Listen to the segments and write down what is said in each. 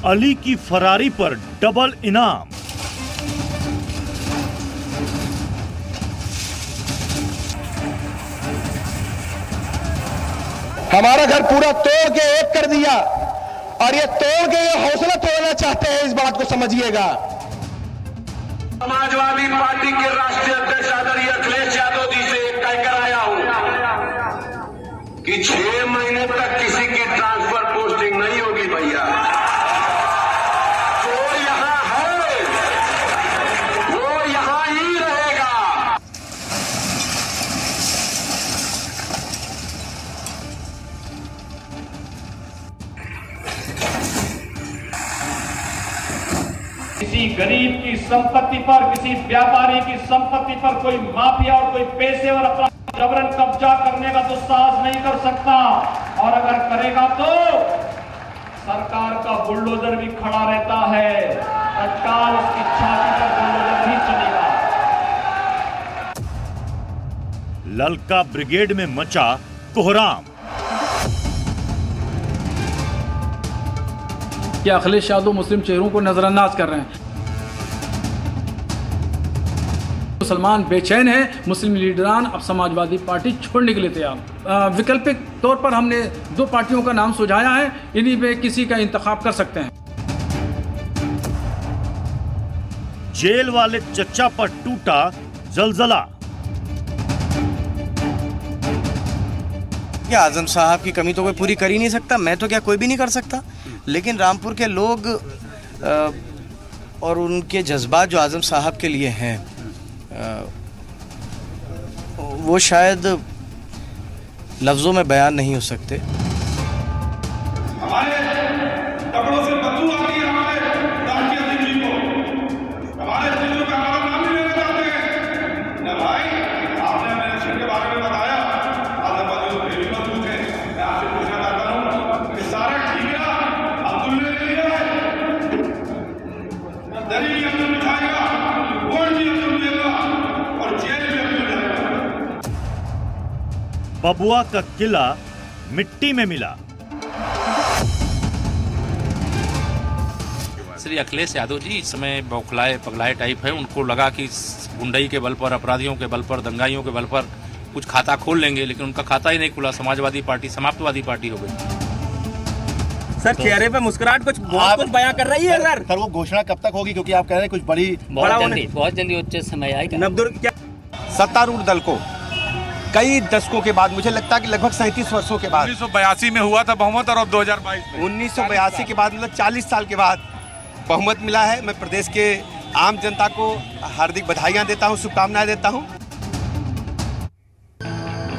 अली की फरारी पर डबल इनाम। हमारा घर पूरा तोड़ के एक कर दिया और ये तोड़ के ये हौसला तोड़ना चाहते हैं, इस बात को समझिएगा। समाजवादी पार्टी के राष्ट्रीय अध्यक्ष आदरणीय अखिलेश यादव जी से कहकर आया हूं कि 6 महीने तक किसी की ट्रांसफर पोस्टिंग नहीं होगी भैया। जो यहां है वो यहां ही रहेगा। किसी गरीब की संपत्ति पर, किसी व्यापारी की संपत्ति पर कोई माफिया और कोई पेशेवर अपना जबरन कब्जा करने का दुस्साहस नहीं कर सकता, और अगर करेगा तो सरकार का बुलडोजर भी खड़ा रहता है। तत्काल उसकी छाती पर बुलडोजर भी चलेगा। ललका ब्रिगेड में मचा कोहराम। क्या अखिलेश यादव मुस्लिम चेहरों को नजरअंदाज कर रहे हैं? मुसलमान बेचैन है, मुस्लिम लीडरान अब समाजवादी पार्टी छोड़ने के लिए तैयार। वैकल्पिक तौर पर हमने 2 पार्टियों का नाम सुझाया है, इन्हीं में किसी का इंतखाब कर सकते हैं। जेल वाले चच्चा पर टूटा जलजला। क्या आजम साहब की कमी तो कोई पूरी कर ही नहीं सकता, मैं तो क्या कोई भी नहीं कर सकता, लेकिन रामपुर के लोग और उनके जज्बात जो आजम साहब के लिए हैं वो शायद लफ्ज़ों में बयान नहीं हो सकते। हमारे कपड़ों से बदबू आती है हमारे राष्ट्रीय अध्यक्ष जी को। हमारे चीजों का हमारा नाम नहीं लेना चाहते हैं ना भाई। आपने मेरे शहर के बारे में बताया, आतंकवादियों को भी मत पूछे। मैं आपसे पूछना चाहता हूँ कि सारा ठीक है, अब्दुल ने लिया है, दलील अब्दुल उठाएगा, वोट भी अब्दुल देगा और जेल भी अब्दुल जाएगा। बबुआ का किला मिट्टी में मिला। श्री अखिलेश यादव जी इस समय बौखलाए पगलाए टाइप है। उनको लगा कि गुंडई के बल पर, अपराधियों के बल पर, दंगाइयों के बल पर कुछ खाता खोल लेंगे, लेकिन उनका खाता ही नहीं खुला। समाजवादी पार्टी समाप्तवादी पार्टी हो गई। सर चेहरे पे मुस्कुराहट कुछ बहुत कुछ बयां कर रही है सर। वो घोषणा कब तक होगी, क्योंकि आप कह रहे हैं कुछ बहुत जल्दी उचित समय आएगा। नवदुर्ग क्या सत्तारूढ़ दल को कई दशकों के बाद, मुझे लगता है कि लगभग 37 वर्षों के बाद, 1982 में हुआ था बहुमत और अब 2022 में 1982 के बाद, मतलब 40 साल के बाद बहुमत मिला है। मैं प्रदेश के आम जनता को हार्दिक बधाइयां देता हूं, शुभकामनाएं देता हूं।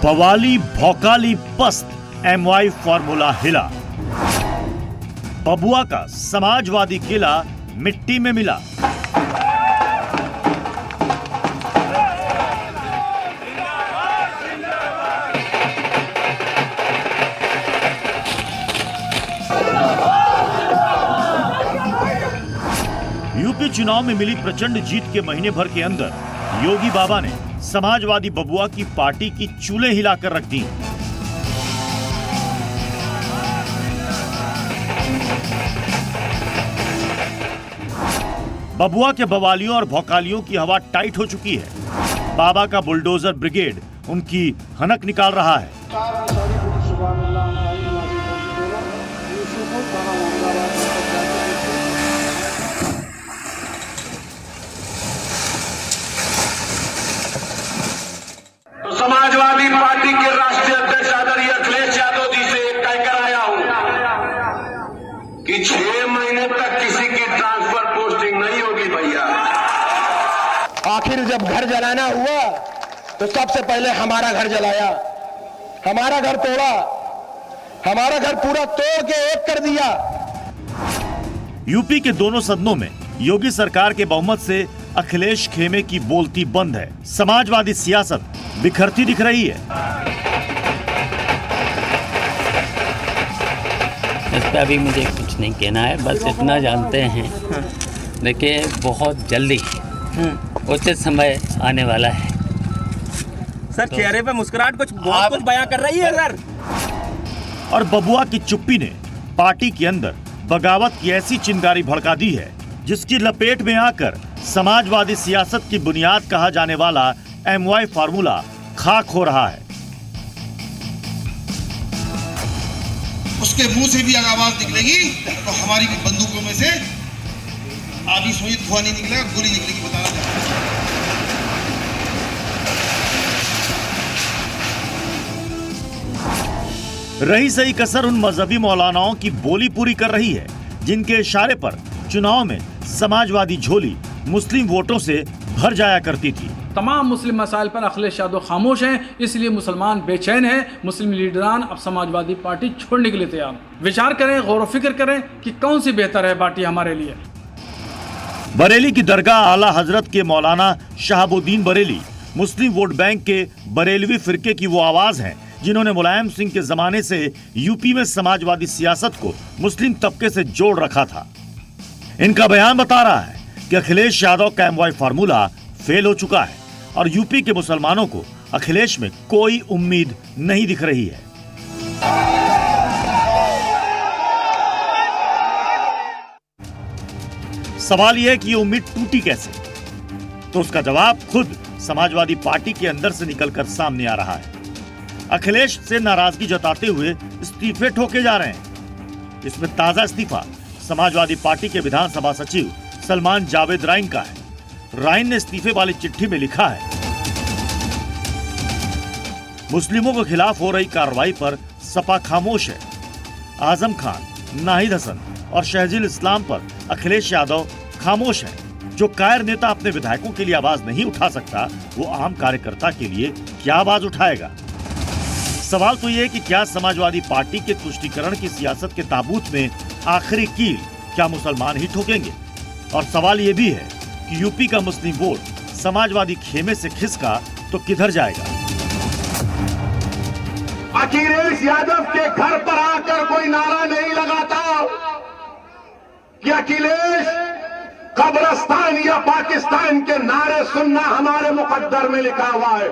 बवाली भौकाली पस्त MY फॉर्मूला हिला। बबुआ का समाजवादी किला मिट्टी में मिला। यूपी चुनाव में मिली प्रचंड जीत के महीने भर के अंदर योगी बाबा ने समाजवादी बबुआ की पार्टी की चूल्हे हिलाकर रख दी। बबुआ के बवालियों और भौकालियों की हवा टाइट हो चुकी है। बाबा का बुलडोजर ब्रिगेड उनकी हनक निकाल रहा है। तो समाजवादी पार्टी के राष्ट्रीय अध्यक्ष आदरणीय अखिलेश यादव जी से कहकर आया हूं कि 6 महीने तक किसी की ट्रांसफर पोस्टिंग नहीं होगी भैया। आखिर जब घर जलाना हुआ तो सबसे पहले हमारा घर जलाया, हमारा घर तोड़ा, हमारा घर पूरा तोड़ के एक कर दिया। यूपी के दोनों सदनों में योगी सरकार के बहुमत से अखिलेश खेमे की बोलती बंद है। समाजवादी सियासत बिखरती दिख रही है। इस पे अभी मुझे कुछ नहीं कहना है, बस इतना जानते हैं, देखिए बहुत जल्दी उचित समय आने वाला है। सर चेहरे पे मुस्कुराहट कुछ बहुत कुछ बयां कर रही है सर। और बबुआ की चुप्पी ने पार्टी के अंदर बगावत की ऐसी चिंगारी भड़का दी है जिसकी लपेट में आकर समाजवादी सियासत की बुनियाद कहा जाने वाला MY फार्मूला खाक हो रहा है। उसके मुंह से भी अगर आवाज निकलेगी तो हमारी भी बंदूकों में से आधी सुई धुआं नहीं निकलेगा, गोली निकलेगी, बताना चाहता हूं। रही सही कसर उन मजहबी मौलानाओं की बोली पूरी कर रही है जिनके इशारे पर चुनाव में समाजवादी झोली मुस्लिम वोटों से भर जाया करती थी। तमाम मुस्लिम मसाइल पर अखिलेश यादव खामोश हैं, इसलिए मुसलमान बेचैन हैं। मुस्लिम लीडरान अब समाजवादी पार्टी छोड़ने के लिए तैयार। विचार करें, गौर व फिक्र करें कि कौन सी बेहतर है पार्टी हमारे लिए। बरेली की दरगाह आला हजरत के मौलाना शहाबुद्दीन बरेली मुस्लिम वोट बैंक के बरेलवी फिरके की वो आवाज है जिन्होंने मुलायम सिंह के जमाने से यूपी में समाजवादी सियासत को मुस्लिम तबके से जोड़ रखा था। इनका बयान बता रहा है कि अखिलेश यादव का MY फार्मूला फेल हो चुका है और यूपी के मुसलमानों को अखिलेश में कोई उम्मीद नहीं दिख रही है। सवाल यह है कि ये उम्मीद टूटी कैसे, तो उसका जवाब खुद समाजवादी पार्टी के अंदर से निकलकर सामने आ रहा है। अखिलेश से नाराजगी जताते हुए इस्तीफे ठोके जा रहे हैं। इसमें ताजा इस्तीफा समाजवादी पार्टी के विधानसभा सचिव सलमान जावेद राइन का है। राइन ने इस्तीफे वाली चिट्ठी में लिखा है, मुस्लिमों के खिलाफ हो रही कार्रवाई पर सपा खामोश है। आजम खान, नाहिद हसन और शहजील इस्लाम पर अखिलेश यादव खामोश है। जो कायर नेता अपने विधायकों के लिए आवाज नहीं उठा सकता, वो आम कार्यकर्ता के लिए क्या आवाज उठाएगा। सवाल तो ये है कि क्या समाजवादी पार्टी के तुष्टीकरण की सियासत के ताबूत में आखिरी कील क्या मुसलमान ही ठोकेंगे। और सवाल ये भी है कि यूपी का मुस्लिम वोट समाजवादी खेमे से खिसका तो किधर जाएगा। अखिलेश यादव के घर पर आकर कोई नारा नहीं लगाता कि अखिलेश कब्रिस्तान या पाकिस्तान के नारे सुनना हमारे मुकद्दर में लिखा हुआ है।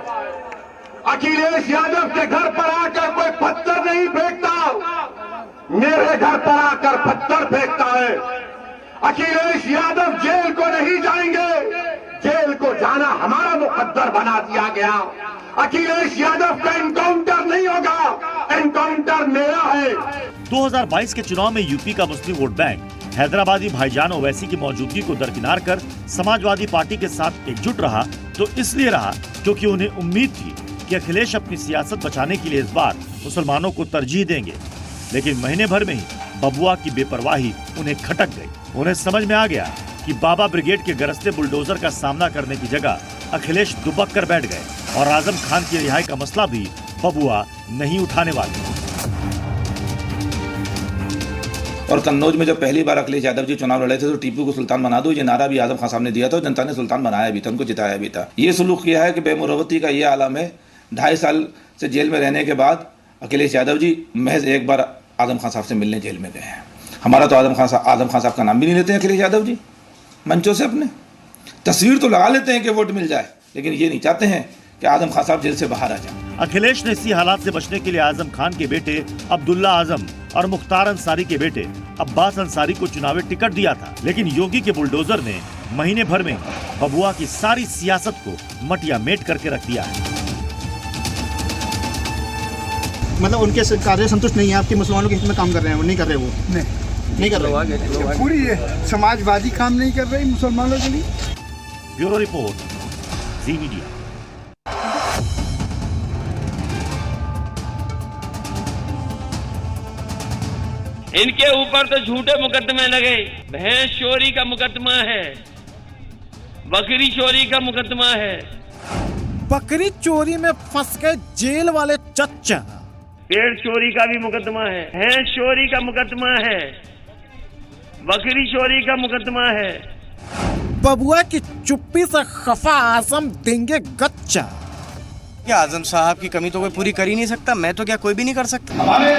अखिलेश यादव के घर पर आकर कोई पत्थर नहीं फेंकता, मेरे घर पर आकर पत्थर फेंकता है। अखिलेश यादव जेल को नहीं जाएंगे, जेल को जाना हमारा मुकद्दर बना दिया गया। अखिलेश यादव का एनकाउंटर नहीं होगा, एनकाउंटर मेरा है। 2022 के चुनाव में यूपी का मुस्लिम वोट बैंक हैदराबादी भाईजान ओवैसी की मौजूदगी को दरकिनार कर समाजवादी पार्टी के साथ एकजुट रहा, तो इसलिए रहा क्योंकि उन्हें उम्मीद थी कि अखिलेश अपनी सियासत बचाने के लिए इस बार मुसलमानों को तरजीह देंगे। लेकिन महीने भर में ही बबुआ की बेपरवाही उन्हें खटक गई। उन्हें समझ में आ गया कि बाबा ब्रिगेड के गरजते बुलडोजर का सामना करने की जगह अखिलेश दुबक कर बैठ गए और आजम खान की रिहाई का मसला भी बबुआ नहीं उठाने वाले। और कन्नौज में जब पहली बार अखिलेश यादव जी चुनाव लड़े थे तो टीपू को सुल्तान बना दो, ये नारा भी आजम खान साहब ने दिया था। जनता ने सुल्तान बनाया भी था, उनको जिताया भी था। ये सुलूक किया है कि बेमुरवती का ये आलम है। 2.5 साल से जेल में रहने के बाद अखिलेश यादव जी महज एक बार आजम खान साहब से मिलने जेल में गए हैं। हमारा तो आजम खान साहब का नाम भी नहीं लेते हैं अखिलेश यादव जी मंचों से। अपने तस्वीर तो लगा लेते हैं कि वोट मिल जाए, लेकिन ये नहीं चाहते हैं कि आजम खान साहब जेल से बाहर आ जाए। अखिलेश ने इसी हालात से बचने के लिए आजम खान के बेटे अब्दुल्ला आजम और मुख्तार अंसारी के बेटे अब्बास अंसारी को चुनावी टिकट दिया था, लेकिन योगी के बुलडोजर ने महीने भर में बबुआ की सारी सियासत को मटिया मेट करके रख दिया है। मतलब उनके कार्य संतुष्ट नहीं है, आपके मुसलमानों के हित में काम कर रहे हैं, वो नहीं कर रहे, वो नहीं कर रहे, पूरी समाजवादी काम नहीं कर रही मुसलमानों के लिए। ब्यूरो रिपोर्ट, जी मीडिया। इनके ऊपर तो झूठे मुकदमे लगे। भैंस चोरी का मुकदमा है, बकरी चोरी का मुकदमा है। बकरी चोरी में फंस गए जेल वाले चच्चा। पेड़ चोरी का भी मुकदमा है, भैंस चोरी का मुकदमा है, बकरी चोरी का मुकदमा है। बबुआ की चुप्पी से खफा आजम देंगे गच्चा। क्या आजम साहब की कमी तो कोई पूरी कर ही नहीं सकता, मैं तो क्या कोई भी नहीं कर सकता। हमारे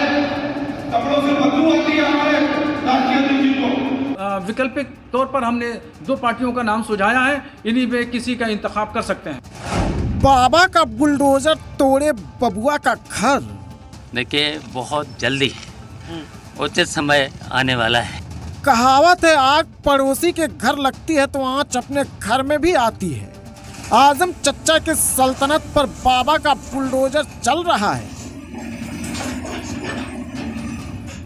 कपड़ों से बदबू आती है हमारे राष्ट्रीय अध्यक्ष जी को। वैकल्पिक तौर पर हमने 2 पार्टियों का नाम सुझाया है, इन्हीं में किसी का इंतखाब कर सकते हैं। बाबा का बुलडोजर तोड़े बबुआ का घर। देखिए बहुत जल्दी उचित समय आने वाला है। कहावत है, आग पड़ोसी के घर लगती है तो आंच अपने घर में भी आती है। आजम चच्चा की सल्तनत पर बाबा का बुलडोजर चल रहा है।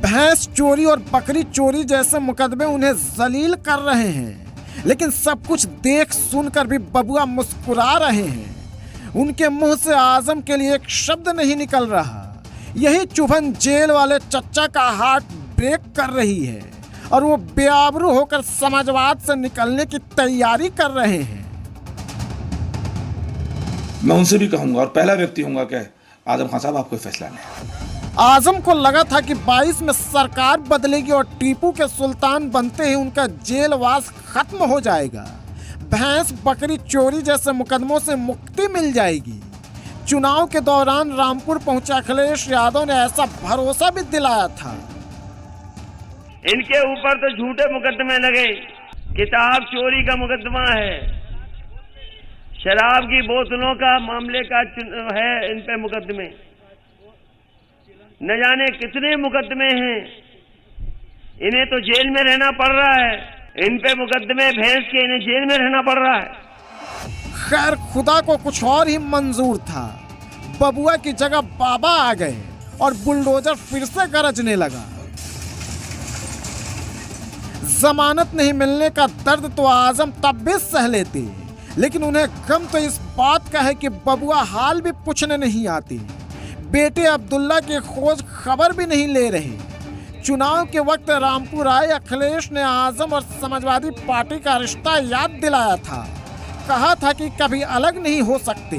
भैंस चोरी और बकरी चोरी जैसे मुकदमे उन्हें जलील कर रहे हैं, लेकिन सब कुछ देख सुनकर भी बबुआ मुस्कुरा रहे हैं। उनके मुंह से आजम के लिए एक शब्द नहीं निकल रहा। यही चुभन जेल वाले चच्चा का हार्ट ब्रेक कर रही है और वो बेआबरू होकर समाजवाद से निकलने की तैयारी कर रहे हैं। मैं उनसे भी कहूंगा और पहला व्यक्ति होऊंगा कि आजम खान साहब आपको फैसला लें। आजम को लगा था कि 22 में सरकार बदलेगी और टीपू के सुल्तान बनते ही उनका जेलवास खत्म हो जाएगा। भैंस बकरी चोरी जैसे मुकदमों से मुक्ति मिल जाएगी। चुनाव के दौरान रामपुर पहुंचे अखिलेश यादव ने ऐसा भरोसा भी दिलाया था। इनके ऊपर तो झूठे मुकदमे लगे। किताब चोरी का मुकदमा है, शराब की बोतलों का मामले का है, इन पे मुकदमे न जाने कितने मुकदमे हैं। इन्हें तो जेल में रहना पड़ रहा है। इन पे मुकदमे भैंस के, इन्हें जेल में रहना पड़ रहा है। खैर खुदा को कुछ और ही मंजूर था। बबुआ की जगह बाबा आ गए और बुलडोजर फिर से गरजने लगा। जमानत नहीं मिलने का दर्द तो आजम तब भी सह लेते, लेकिन उन्हें गम तो इस बात का है कि बबुआ हाल भी पूछने नहीं आते। बेटे अब्दुल्ला की खोज खबर भी नहीं ले रहे। चुनाव के वक्त रामपुर आए अखिलेश ने आजम और समाजवादी पार्टी का रिश्ता याद दिलाया था। कहा था कि कभी अलग नहीं हो सकते।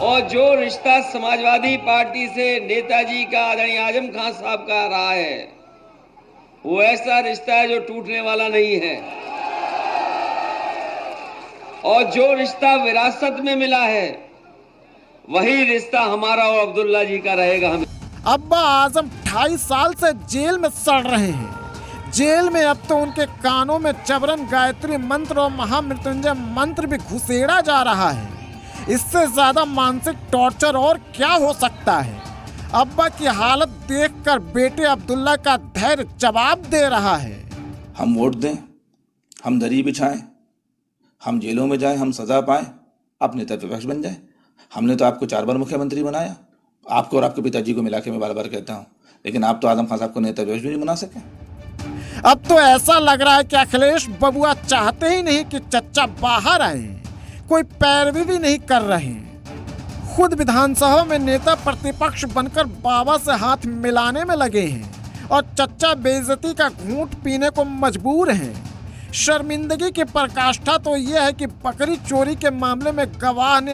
और जो रिश्ता समाजवादी पार्टी से नेताजी का आदरणीय आजम खान साहब का रहा है, वो ऐसा रिश्ता है जो टूटने वाला नहीं है। और जो रिश्ता विरासत में मिला है, वही रिश्ता हमारा और अब्दुल्ला जी का रहेगा। हमें अब्बा आजम 28 साल से जेल में सड़ रहे हैं। जेल में अब तो उनके कानों में जबरन गायत्री मंत्र और महामृत्युंजय मंत्र भी घुसेड़ा जा रहा है। इससे ज्यादा मानसिक टॉर्चर और क्या हो सकता है। अब्बा की हालत देखकर बेटे अब्दुल्ला का धैर्य जवाब दे रहा है। हम वोट दें, हम दरी बिछाएं, हम जेलों में जाएं, हम सजा पाएं, आप नेता विपक्ष बन जाएं। हमने तो आपको 4 बार मुख्यमंत्री बनाया, आपको और आपके पिताजी को मिला के मैं बार बार कहता हूं, लेकिन आप तो आजम खान साहब को नेता विपक्ष भी नहीं बना सके। अब तो ऐसा लग रहा है कि अखिलेश बबुआ चाहते ही नहीं कि चच्चा बाहर आए। कोई पैरवी भी नहीं कर रहे। खुद विधानसभा में नेता प्रतिपक्ष बनकर बाबा से हाथ मिलाने में लगे हैं और चच्चा बेइज्जती का घूंट पीने को मजबूर हैं। शर्मिंदगी की पराकाष्ठा तो यह है कि बकरी चोरी के मामले में गवाह ने